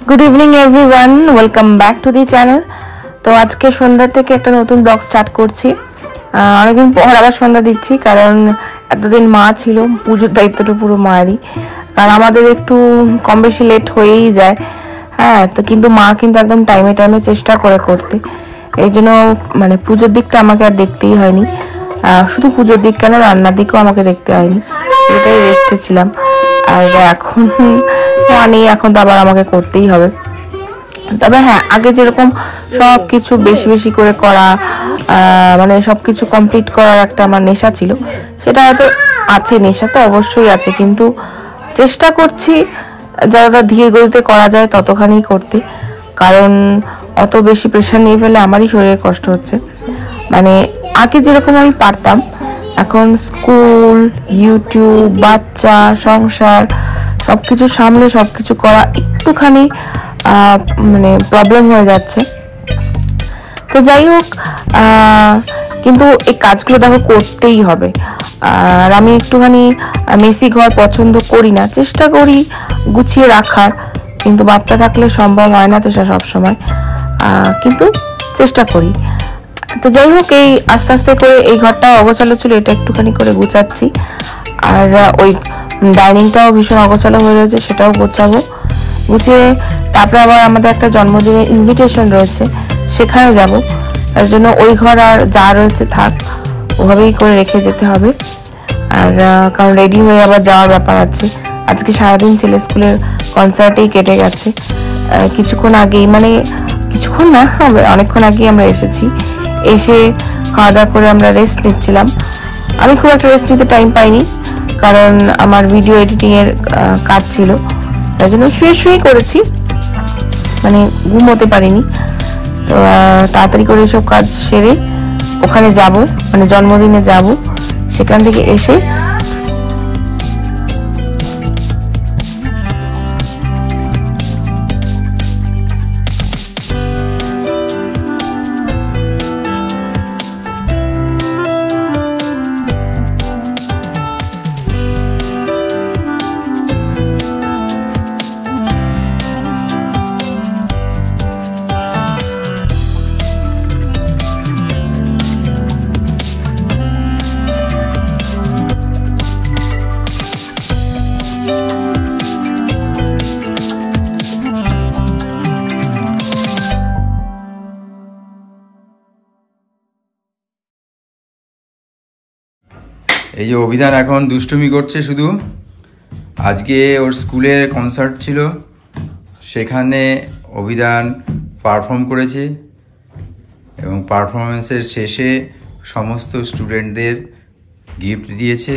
Good evening everyone, welcome back to the channel. তো আজকে সন্ধ্যা থেকে একটা নতুন ব্লগ স্টার্ট করছি। অনেকদিন পর আবার সন্ধ্যা দিচ্ছি, কারণ এতদিন মা ছিল, পুজোর দায়িত্বটা পুরো মায়েরই। কারণ আমাদের একটু কম বেশি লেট হয়েই যায়, হ্যাঁ। তো কিন্তু মা কিন্তু একদম টাইমে টাইমে চেষ্টা করে করতে, এই জন্য মানে পুজোর দিকটা আমাকে আর দেখতেই হয়নি। শুধু পুজোর দিক কেন, রান্নার দিকেও আমাকে দেখতে হয়নি, এটাই রেস্টে ছিলাম। আর এখন এখন তো আবার আমাকে করতেই হবে। তবে হ্যাঁ, আগে যেরকম সব কিছু বেশি বেশি করে করা, মানে সব কিছু কমপ্লিট করার একটা আমার নেশা ছিল, সেটা হয়তো আছে, নেশা তো অবশ্যই আছে, কিন্তু চেষ্টা করছি যতটা ধীর গতিতে করা যায় ততখানি করতে। কারণ অত বেশি প্রেশার নিয়ে ফেলে আমারই শরীরে কষ্ট হচ্ছে। মানে আগে যেরকম আমি পারতাম, এখন স্কুল, ইউটিউব, বাচ্চা, সংসার সবকিছু সামলে সবকিছু করা একটুখানি মানে প্রবলেম হয়ে যাচ্ছে। তো যাই হোক, কিন্তু এই কাজগুলো দেখো করতেই হবে। আর আমি একটুখানি মেসি ঘর পছন্দ করি না, চেষ্টা করি গুছিয়ে রাখার, কিন্তু বাচ্চা থাকলে সম্ভব হয় না তো সবসময়, কিন্তু চেষ্টা করি। তো যাই হোক, এই আস্তে আস্তে করে এই ঘরটা অগোছালো ছিল, এটা একটুখানি করে গুছাচ্ছি। আর ওই ডাইনিংটাও ভীষণ অগোছালো হয়ে রয়েছে, সেটাও গোছাবো। গুছিয়ে তারপরে আবার আমাদের একটা জন্মদিনের ইনভিটেশন রয়েছে, সেখানে যাব। তার জন্য ওই ঘর আর যা রয়েছে থাক, ওভাবেই করে রেখে যেতে হবে। আর কারণ রেডি হয়ে আবার যাওয়ার ব্যাপার আছে। আজকে সারাদিন ছেলে স্কুলের কনসার্টেই কেটে গেছে। কিছুক্ষণ আগেই, মানে কিছুক্ষণ না, অনেকক্ষণ আগেই আমরা এসেছি। এসে খাওয়া দাওয়া করে আমরা রেস্ট নিচ্ছিলাম। আমি খুব একটা রেস্ট নিতে টাইম পাইনি, কারণ আমার ভিডিও এডিটিংয়ের কাজ ছিল, তাই জন্য শুয়ে করেছি, মানে ঘুমোতে পারিনি। তো তাড়াতাড়ি করে সব কাজ সেরে ওখানে যাব, মানে জন্মদিনে যাব। সেখান থেকে এসে এই যে অভিধান এখন দুষ্টুমি করছে শুধু। আজকে ওর স্কুলের কনসার্ট ছিল, সেখানে অভিধান পারফর্ম করেছে এবং পারফরমেন্সের শেষে সমস্ত স্টুডেন্টদের গিফট দিয়েছে।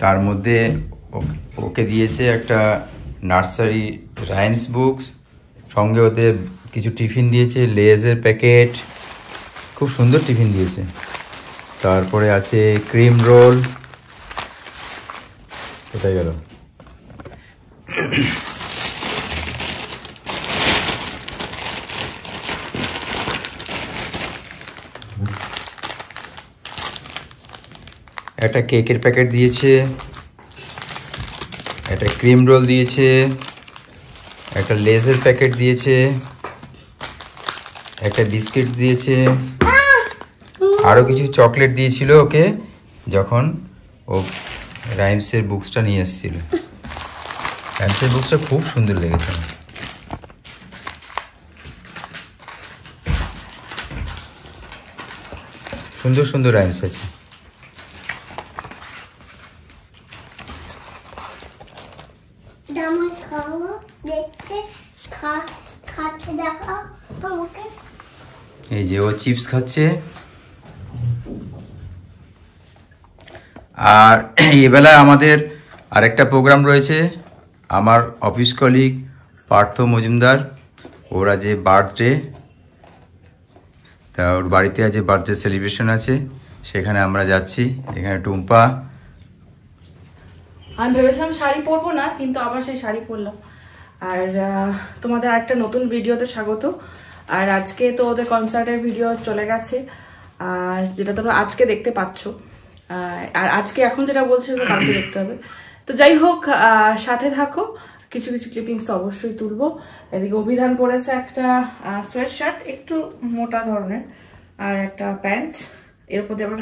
তার মধ্যে ওকে দিয়েছে একটা নার্সারি রাইমস বুকস, সঙ্গে ওদের কিছু টিফিন দিয়েছে, লেজের প্যাকেট, খুব সুন্দর টিফিন দিয়েছে। তারপরে আছে ক্রিম রোল, কোথায় গেল, একটা কেকের প্যাকেট দিয়েছে, একটা ক্রিম রোল দিয়েছে, একটা লেজের প্যাকেট দিয়েছে, একটা বিস্কিট দিয়েছে, আরও কিছু চকলেট দিয়েছিল ওকে যখন ও রাইমসের বুকসটা নিয়ে এসেছিল। রাইমসের বুকসটা খুব সুন্দর লেগেছে, সুন্দর সুন্দর রাইমস আছে। এই যে ও চিপস খাচ্ছে। আর এবেলা আমাদের আরেকটা প্রোগ্রাম রয়েছে, আমার অফিস কলিগ পার্থ মজুমদার, ওর আজ বার্থডে, তা ওর বাড়িতে আজ বার্থডে সেলিব্রেশন আছে, সেখানে আমরা যাচ্ছি। এখানে টুম্পা, আমি ভেবেছিলাম শাড়ি পরবো না, কিন্তু আবার সেই শাড়ি পরলাম। আর তোমাদের আরেকটা নতুন ভিডিওতে স্বাগত। আর আজকে তো ওদের কনসার্টের ভিডিও চলে গেছে, আর যেটা তোমরা আজকে দেখতে পাচ্ছ। আর আজকে এখন যেটা বলছি সেটা কালকে দেখতে হবে। তো যাই হোক, সাথে থাকো, কিছু কিছু ক্লিপিংস তো অবশ্যই তুলবো। এদিকে অভিধান পরেছে একটা সোয়েট শার্ট একটু মোটা ধরনের আর একটা প্যান্ট, এর উপর দিয়ে আবার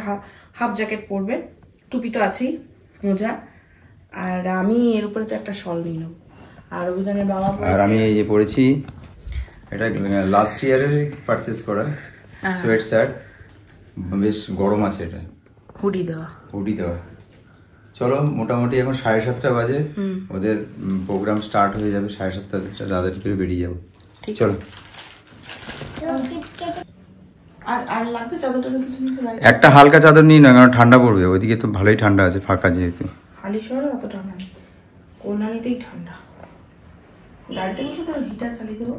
হাফ জ্যাকেট পরবে, টুপি তো আছেই, মোজা, আর আমি এর উপরে তো একটা শল নিয়ে নেবো। আর অভিধানের বাবা আর আমি এই যে পরেছি, এটা লাস্ট ইয়ারের পারচেজ করা সোয়েট শার্ট, বেশ গরম আছে, এটা হুডি দেওয়া। চলো মোটামুটি এখন 7:30 বাজে, ওদের প্রোগ্রাম স্টার্ট হয়ে যাবে 7:30, দাদার করে বেরিয়ে যাবো। চলো। আর লাগবে চাদর কিছু একটা হালকা চাদর নিই না, কারণ ঠান্ডা পড়বে, ওইদিকে তো ভালোই ঠান্ডা আছে, ফাঁকা যেহেতু। হালি শহরে অত ঠান্ডা নেই, কল্যাণীতেই ঠান্ডা। গাড়িতে বসে তো হিটার চালিয়ে দেবো,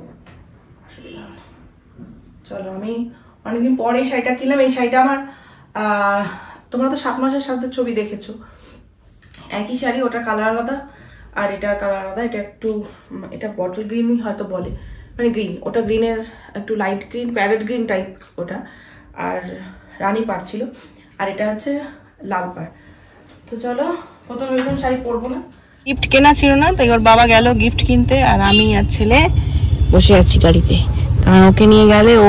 অসুবিধা হবে না। চলো, আমি অনেকদিন পরে এই শাড়িটা কিনলাম। এই শাড়িটা আমার তোমরা তো 7 মাসের সাথে ছবি দেখেছো, একই শাড়ি, ওটার কালার আলাদা আর এটার কালার আলাদা। এটা একটু, এটা বটল গ্রিনই হয়তো বলে, মানে গ্রিন, ওটা গ্রিনের একটু light green, parrot green type ওটা, আর রানী পাড় ছিল, আর এটা হচ্ছে লাল পাড়। তো চলো, প্রথমে এরকম শাড়ি পরবো না, গিফট কেনা ছিল না, তাই ওর বাবা গেল গিফট কিনতে, আর আমি আর ছেলে বসে আছি গাড়িতে, কারণ ওকে নিয়ে গেলে ও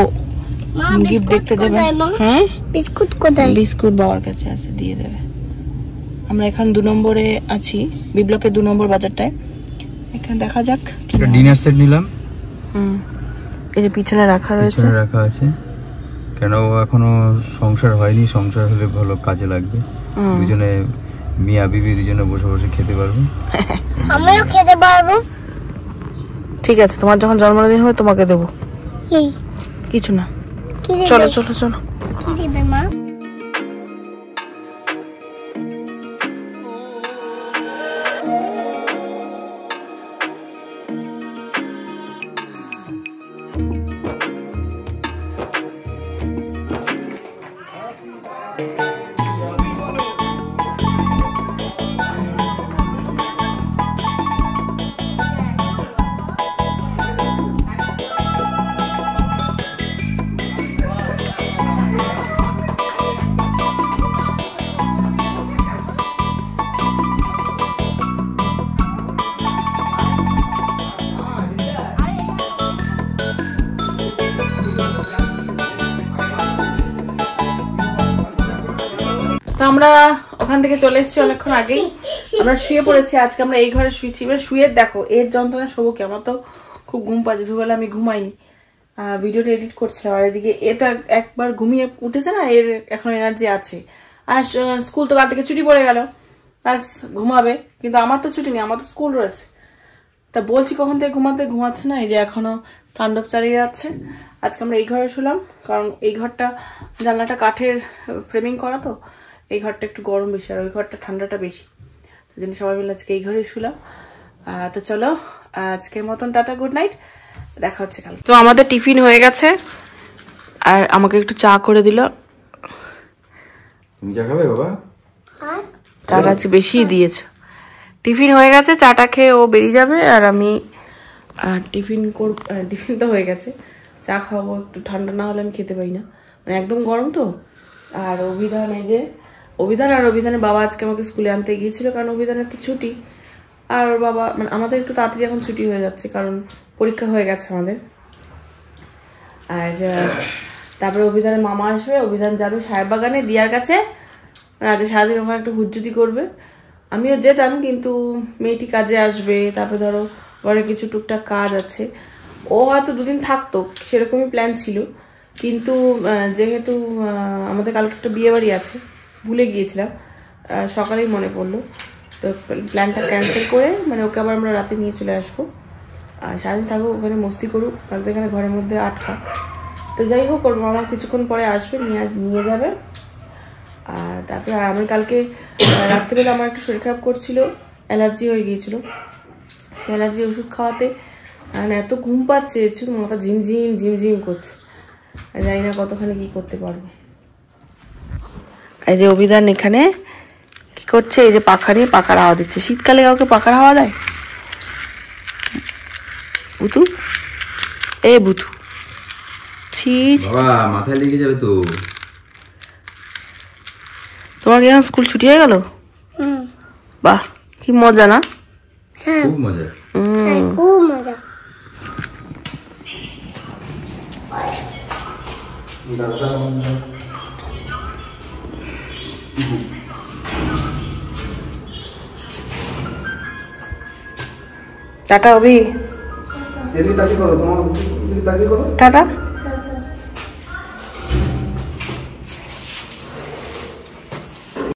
গিফট দেখতে দেবে। হ্যাঁ, বিস্কুট কোথায়? বিস্কুট বাবার কাছে আছে, দিয়ে দেবে। আমরা এখন 2 নম্বরে আছি, বিপ্লবের 2 নম্বর বাজারটায়। এখানে দেখা যাক। ডিনার সেট নিলাম, এই যে পিছনে রাখা রয়েছে, রাখা আছে, কেন ও এখনো সংসার হয়নি, সংসার হলে ভালো কাজে লাগবে। দুজনে মিয়া বিবি দুজনে বসে বসে খেতে পারবো, আমিও খেতে পারবো। ঠিক আছে, তোমার যখন জন্মদিন হবে তোমাকে দেবো, কিছু না। চলো চলো চলো। কি দিবে মা? তো আমরা ওখান থেকে চলে এসেছি অনেকক্ষণ আগেই, আমরা শুয়ে পড়েছি। আজকে আমরা এই ঘরে শুয়েছি, এবার শুয়ে দেখো এর যন্ত্রণা শোবো কি, আমার তো খুব ঘুম পাচ্ছে, দুবেলা আমি ঘুমাইনি, ভিডিওটা এডিট করছিলাম, আর এদিকে এটা একবার ঘুমিয়ে উঠেছে না, এর এখন এনার্জি আছে। আর স্কুল তো কাল থেকে ছুটি পড়ে গেল, ব্যাস ঘুমাবে, কিন্তু আমার তো ছুটি নেই, আমার তো স্কুল রয়েছে। তা বলছি কখন থেকে ঘুমাচ্ছে না, এই যে এখনো তাণ্ডব চালিয়ে যাচ্ছে। আজকে আমরা এই ঘরে শুলাম, কারণ এই ঘরটা জানলাটা কাঠের ফ্রেমিং করা, তো এই ঘরটা একটু গরম বেশি, আর ওই ঘরটা ঠান্ডাটা বেশি, সেই জন্য সবাই মিলে আজকে এই ঘরে শুলাম। তো চলো, আজকের মতন টাটা, গুড নাইট, দেখা হচ্ছে কাল। তো আমাদের টিফিন হয়ে গেছে, আর আমাকে একটু চা করে দিল। তুমি চা খাবে বাবা? চাটা আজকে বেশি দিয়েছে। টিফিন হয়ে গেছে, চাটা খেয়ে ও বেরিয়ে যাবে, আর আমি টিফিন তো হয়ে গেছে, চা খাবো। একটু ঠান্ডা না হলে আমি খেতে পারি না, মানে একদম গরম তো। আর অভিধান, এই যে অভিধান আর অভিধানের বাবা আজকে আমাকে স্কুলে আনতে গিয়েছিল, কারণ অভিধানের তো ছুটি, আর ওর বাবা, মানে আমাদের একটু তাড়াতাড়ি এখন ছুটি হয়ে যাচ্ছে, কারণ পরীক্ষা হয়ে গেছে আমাদের। আর তারপরে অভিধানের মামা আসবে, অভিধান যাবে সাহেব বাগানে দিয়ার কাছে, রাতে সারাদিন ওখানে একটু হুজ্জুতি করবে। আমিও যেতাম, কিন্তু মেয়েটি কাজে আসবে, তারপরে ধরো ঘরে কিছু টুকটাক কাজ আছে, ও হয়তো 2 দিন থাকতো, সেরকমই প্ল্যান ছিল। কিন্তু যেহেতু আমাদের কালকে একটা বিয়ে বাড়ি আছে, ভুলে গিয়েছিলাম, সকালেই মনে পড়লো, তো প্ল্যানটা ক্যান্সেল করে, মানে ওকে আবার আমরা রাতে নিয়ে চলে আসবো, আর সারাদিন থাকুক ওখানে, মস্তি করুক, কালকে এখানে ঘরের মধ্যে আটকা। তো যাই হোক, ওর মামা কিছুক্ষণ পরে আসবে, নিয়ে যাবে। আর তারপরে আমি কালকে রাত্রিবেলা আমার একটু শরীর খারাপ করছিল, অ্যালার্জি হয়ে গিয়েছিল, সেই অ্যালার্জি ওষুধ খাওয়াতে মানে এত ঘুম পাচ্ছে, শুধু মাথা ঝিমঝিম করছে, জানি না কতখানি কি করতে পারবো। এই যে অভিধান এখানে কি করছে, এই যে পাখা নিয়ে পাখার হাওয়া দিচ্ছে। শীতকালে কাউকে পাখার হাওয়া দেয়? বুতু, এ বুতু, ছি, বাবা মাথায় লেগে যাবে তো। তোমার কি এখন স্কুল ছুটি হয়ে গেল? বাহ, কি মজা না? খুব মজা। খুব মজা। টাটা অভি, টাটা।